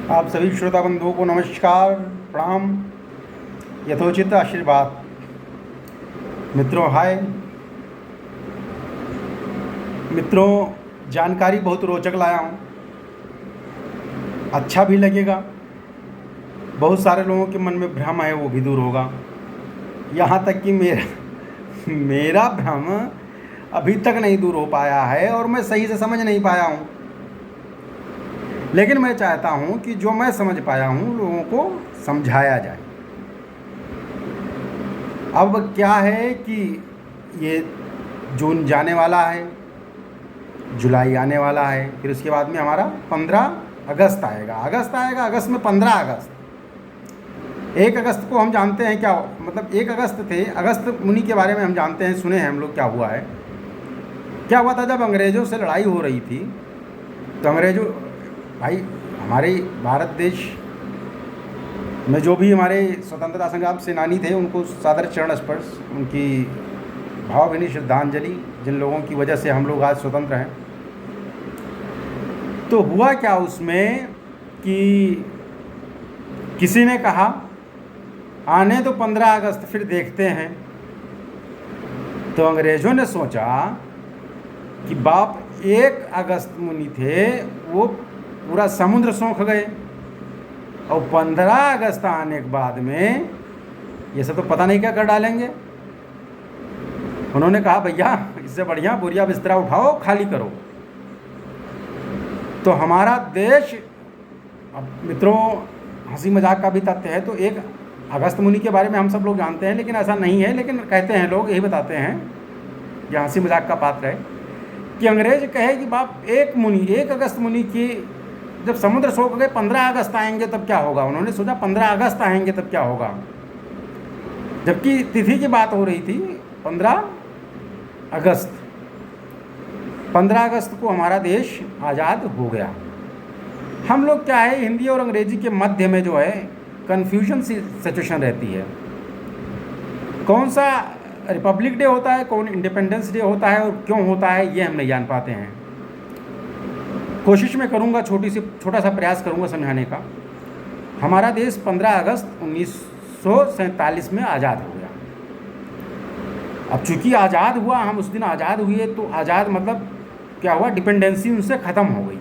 आप सभी श्रोता बंधुओं को नमस्कार, प्रणाम, यथोचित आशीर्वाद। मित्रों हाय। मित्रों, जानकारी बहुत रोचक लाया हूँ, अच्छा भी लगेगा। बहुत सारे लोगों के मन में भ्रम है, वो भी दूर होगा। यहाँ तक कि मेरा भ्रम अभी तक नहीं दूर हो पाया है और मैं सही से समझ नहीं पाया हूँ। लेकिन मैं चाहता हूँ कि जो मैं समझ पाया हूँ लोगों को समझाया जाए। अब क्या है कि ये जून जाने वाला है, जुलाई आने वाला है, फिर उसके बाद में हमारा 15 अगस्त आएगा। अगस्त में 15 अगस्त। 1 अगस्त को हम जानते हैं क्या, मतलब 1 अगस्त थे। अगस्त मुनि के बारे में हम जानते हैं, सुने हैं हम लोग क्या हुआ है। क्या हुआ था, जब अंग्रेज़ों से लड़ाई हो रही थी तो अंग्रेज़ों, भाई हमारे भारत देश में जो भी हमारे स्वतंत्रता संग्राम सेनानी थे उनको सादर चरण स्पर्श, उनकी भावभीनी श्रद्धांजलि, जिन लोगों की वजह से हम लोग आज स्वतंत्र हैं। तो हुआ क्या उसमें कि किसी ने कहा आने तो 15 अगस्त फिर देखते हैं। तो अंग्रेज़ों ने सोचा कि बाप 1 अगस्त मुनि थे, वो पूरा समुद्र सोख गए, और 15 अगस्त आने के बाद में ये सब तो पता नहीं क्या कर डालेंगे। उन्होंने कहा भैया इससे बढ़िया बोरिया बिस्तरा उठाओ, खाली करो। तो हमारा देश, अब मित्रों हंसी मजाक का भी तथ्य है, तो 1 अगस्त मुनि के बारे में हम सब लोग जानते हैं, लेकिन ऐसा नहीं है। लेकिन कहते हैं लोग, यही बताते हैं, यह हंसी मजाक का पात्र है कि अंग्रेज कहे कि बाप 1 अगस्त मुनि की जब समुद्र सोख गए, 15 अगस्त आएंगे तब क्या होगा। उन्होंने सोचा 15 अगस्त आएंगे तब क्या होगा, जबकि तिथि की बात हो रही थी 15 अगस्त। 15 अगस्त को हमारा देश आज़ाद हो गया। हम लोग क्या है, हिंदी और अंग्रेजी के मध्य में जो है कन्फ्यूजन सी सिचुएशन रहती है। कौन सा रिपब्लिक डे होता है, कौन इंडिपेंडेंस डे होता है और क्यों होता है, ये हम नहीं जान पाते हैं। कोशिश मैं करूँगा, छोटा सा प्रयास करूँगा समझाने का। हमारा देश 15 अगस्त 1947 में आज़ाद हो गया। अब चूँकि आज़ाद हुआ, हम उस दिन आज़ाद हुए, तो आज़ाद मतलब क्या हुआ, डिपेंडेंसी उनसे ख़त्म हो गई।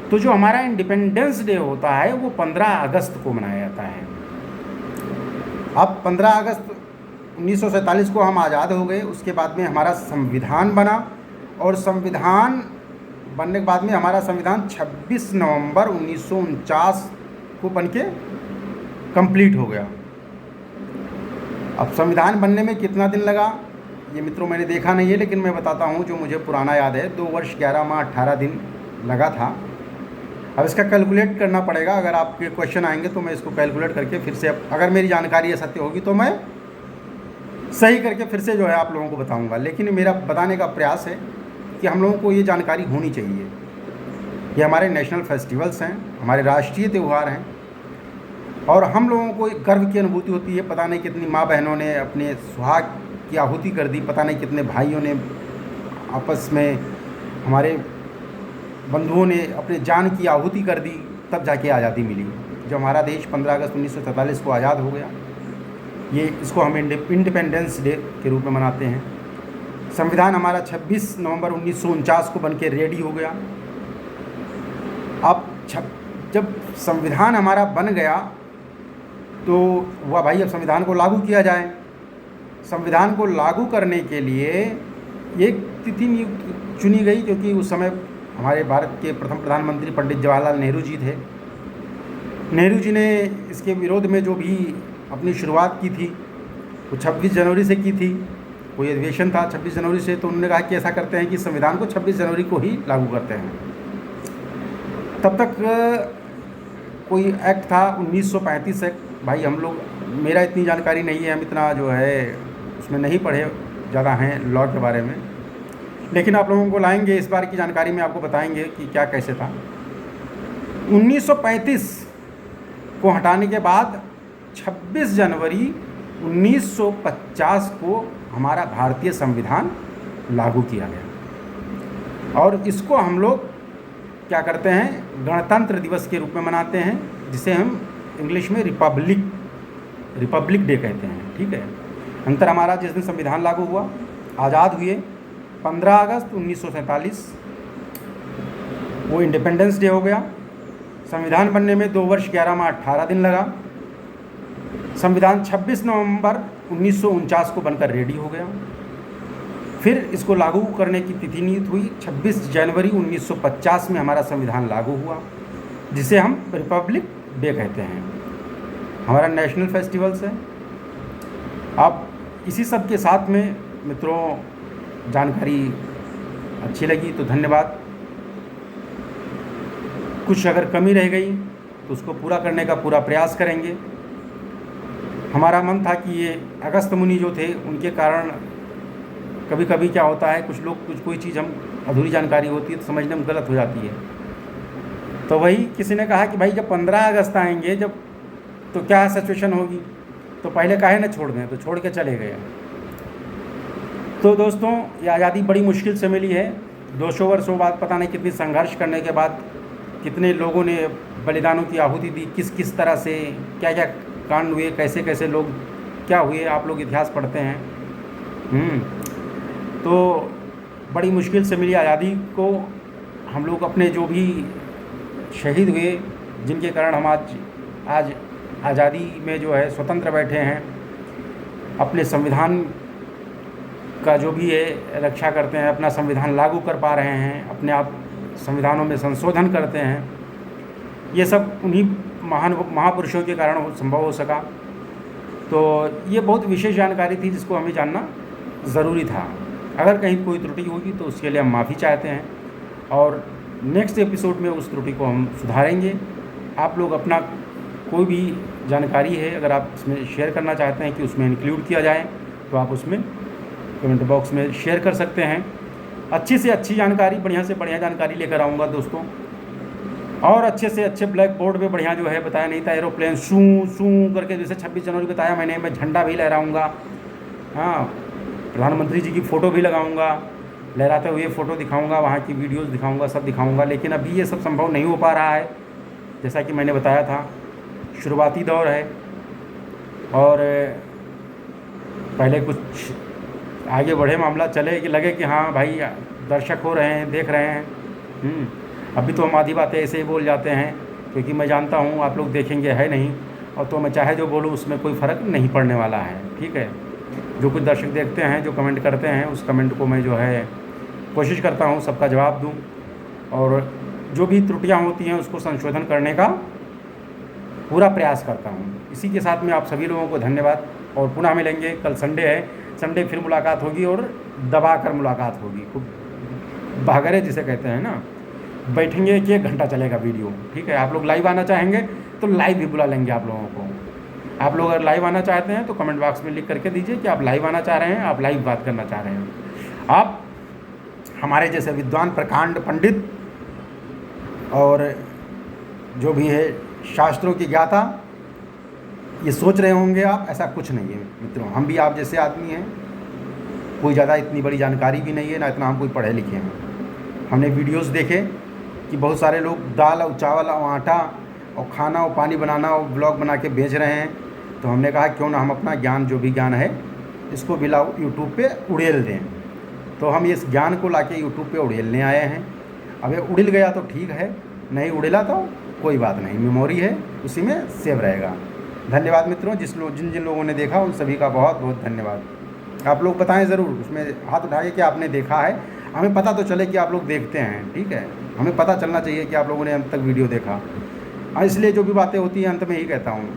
तो जो हमारा इंडिपेंडेंस डे होता है वो 15 अगस्त को मनाया जाता है। अब 15 अगस्त 1947 को हम आज़ाद हो गए। उसके बाद में हमारा संविधान बना, और संविधान बनने के बाद में हमारा संविधान 26 नवंबर 1949 को बनके कंप्लीट हो गया। अब संविधान बनने में कितना दिन लगा ये मित्रों मैंने देखा नहीं है, लेकिन मैं बताता हूँ जो मुझे पुराना याद है। 2 वर्ष 11 माह 18 दिन लगा था। अब इसका कैलकुलेट करना पड़ेगा। अगर आपके क्वेश्चन आएंगे तो मैं इसको कैलकुलेट करके फिर से, अगर मेरी जानकारी सत्य होगी तो मैं सही करके फिर से जो है आप लोगों को बताऊंगा। लेकिन मेरा बताने का प्रयास है कि हम लोगों को ये जानकारी होनी चाहिए। ये हमारे नेशनल फेस्टिवल्स हैं, हमारे राष्ट्रीय त्यौहार हैं, और हम लोगों को एक गर्व की अनुभूति होती है। पता नहीं कितनी माँ बहनों ने अपने सुहाग की आहुति कर दी, पता नहीं कितने भाइयों ने आपस में, हमारे बंधुओं ने अपने जान की आहुति कर दी, तब जाके आज़ादी मिली। जो हमारा देश 15 अगस्त 1947 को आज़ाद हो गया, ये इसको हम इंडिपेंडेंस डे के रूप में मनाते हैं। संविधान हमारा 26 नवंबर 1949 को बनके रेडी हो गया। अब जब संविधान हमारा बन गया तो हुआ भाई अब संविधान को लागू किया जाए। संविधान को लागू करने के लिए एक तिथि चुनी गई, क्योंकि उस समय हमारे भारत के प्रथम प्रधानमंत्री पंडित जवाहरलाल नेहरू जी थे। नेहरू जी ने इसके विरोध में जो भी अपनी शुरुआत की थी वो 26 जनवरी से की थी। कोई अधिवेशन था 26 जनवरी से, तो उन्होंने कहा कि ऐसा करते हैं कि संविधान को 26 जनवरी को ही लागू करते हैं। तब तक कोई एक्ट था 1935 एक्ट। भाई हम लोग, मेरा इतनी जानकारी नहीं है, हम इतना जो है उसमें नहीं पढ़े ज़्यादा हैं लॉ के बारे में, लेकिन आप लोगों को लाएंगे इस बार की जानकारी में, आपको बताएंगे कि क्या कैसे था। 1935 को हटाने के बाद 26 जनवरी 1950 को हमारा भारतीय संविधान लागू किया गया, और इसको हम लोग क्या करते हैं, गणतंत्र दिवस के रूप में मनाते हैं, जिसे हम इंग्लिश में रिपब्लिक डे कहते हैं। ठीक है। अंतर हमारा जिस दिन संविधान लागू हुआ, आज़ाद हुए 15 अगस्त 1947, वो इंडिपेंडेंस डे हो गया। संविधान बनने में 2 वर्ष 11 माह 18 दिन लगा। संविधान 26 नवंबर 1949 को बनकर रेडी हो गया। फिर इसको लागू करने की तिथि नियत हुई 26 जनवरी 1950 में हमारा संविधान लागू हुआ, जिसे हम रिपब्लिक डे कहते हैं। हमारा नेशनल फेस्टिवल्स है। अब इसी सब के साथ में मित्रों जानकारी अच्छी लगी तो धन्यवाद। कुछ अगर कमी रह गई तो उसको पूरा करने का पूरा प्रयास करेंगे। हमारा मन था कि ये अगस्त मुनि जो थे उनके कारण कभी कभी क्या होता है, कुछ लोग कोई चीज़ हम अधूरी जानकारी होती है तो समझने में गलत हो जाती है। तो वही किसी ने कहा कि भाई जब 15 अगस्त आएंगे जब तो क्या सिचुएशन होगी, तो पहले काहे ना छोड़ दें, तो छोड़ के चले गए। तो दोस्तों ये आज़ादी बड़ी मुश्किल से मिली है। 200 वर्षों बाद पता नहीं कितनी संघर्ष करने के बाद कितने लोगों ने बलिदानों की आहुति दी, किस किस तरह से क्या क्या कांड हुए, कैसे कैसे लोग क्या हुए, आप लोग इतिहास पढ़ते हैं। तो बड़ी मुश्किल से मिली आज़ादी को। हम लोग अपने जो भी शहीद हुए, जिनके कारण हम आज आज़ादी में जो है स्वतंत्र बैठे हैं, अपने संविधान का जो भी है रक्षा करते हैं, अपना संविधान लागू कर पा रहे हैं, अपने आप संविधानों में संशोधन करते हैं, ये सब उन्हीं महान महापुरुषों के कारण संभव हो सका। तो ये बहुत विशेष जानकारी थी जिसको हमें जानना ज़रूरी था। अगर कहीं कोई त्रुटि होगी तो उसके लिए हम माफ़ी चाहते हैं और नेक्स्ट एपिसोड में उस त्रुटि को हम सुधारेंगे। आप लोग अपना कोई भी जानकारी है अगर आप इसमें शेयर करना चाहते हैं कि उसमें इंक्लूड किया जाए तो आप उसमें कमेंट बॉक्स में शेयर कर सकते हैं। अच्छी से अच्छी जानकारी, बढ़िया से बढ़िया जानकारी लेकर आऊँगा दोस्तों, और अच्छे से अच्छे ब्लैक बोर्ड पे बढ़िया जो है बताया नहीं था, एरोप्लेन शू शू करके, जैसे 26 जनवरी बताया मैंने, मैं झंडा भी लहराऊँगा। हाँ, प्रधानमंत्री जी की फ़ोटो भी लगाऊँगा, लहराते हुए फ़ोटो दिखाऊँगा, वहाँ की वीडियोज़ दिखाऊँगा, सब दिखाऊँगा। लेकिन अभी ये सब संभव नहीं हो पा रहा है, जैसा कि मैंने बताया था शुरुआती दौर है और पहले कुछ आगे बढ़े मामला चले कि लगे कि हाँ भाई दर्शक हो रहे हैं, देख रहे हैं। अभी तो हम आधी बातें ऐसे ही बोल जाते हैं क्योंकि मैं जानता हूँ आप लोग देखेंगे है नहीं, और तो मैं चाहे जो बोलूँ उसमें कोई फ़र्क नहीं पड़ने वाला है। ठीक है। जो कुछ दर्शक देखते हैं, जो कमेंट करते हैं, उस कमेंट को मैं जो है कोशिश करता हूँ सबका जवाब दूँ, और जो भी त्रुटियाँ होती हैं उसको संशोधन करने का पूरा प्रयास करता हूँ। इसी के साथ में आप सभी लोगों को धन्यवाद, और पुनः मिलेंगे। कल संडे है, संडे फिर मुलाकात होगी और दबा कर मुलाकात होगी। खूब भागरे जिसे कहते हैं ना, बैठेंगे कि 1 घंटा चलेगा वीडियो। ठीक है। आप लोग लाइव आना चाहेंगे तो लाइव भी बुला लेंगे आप लोगों को। आप लोग अगर लाइव आना चाहते हैं तो कमेंट बॉक्स में लिख करके दीजिए कि आप लाइव आना चाह रहे हैं, आप लाइव बात करना चाह रहे हैं। आप हमारे जैसे विद्वान प्रकांड पंडित और जो भी है शास्त्रों की ज्ञाता ये सोच रहे होंगे आप, ऐसा कुछ नहीं है मित्रों। हम भी आप जैसे आदमी हैं, कोई ज़्यादा इतनी बड़ी जानकारी भी नहीं है, ना इतना हम कोई पढ़े लिखे हैं। हमने वीडियोस देखे कि बहुत सारे लोग दाल और चावल और आटा और खाना और पानी बनाना और ब्लॉग बना के बेच रहे हैं, तो हमने कहा क्यों ना हम अपना ज्ञान जो भी ज्ञान है इसको भी लाओ यूट्यूब पे उड़ेल दें। तो हम इस ज्ञान को लाके यूट्यूब पे उड़ेलने आए हैं। अब ये उड़िल गया तो ठीक है, नहीं उड़ेला तो कोई बात नहीं, मेमोरी है उसी में सेव रहेगा। धन्यवाद मित्रों, जिन जिन लोगों ने देखा उन सभी का बहुत बहुत धन्यवाद। आप लोग बताएं ज़रूर, उसमें हाथ उठाइए कि आपने देखा है, हमें पता तो चले कि आप लोग देखते हैं। ठीक है, हमें पता चलना चाहिए कि आप लोगों ने अंत तक वीडियो देखा। इसलिए जो भी बातें होती हैं अंत में ही कहता हूँ।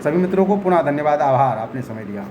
सभी मित्रों को पुनः धन्यवाद, आभार, आपने समय दिया।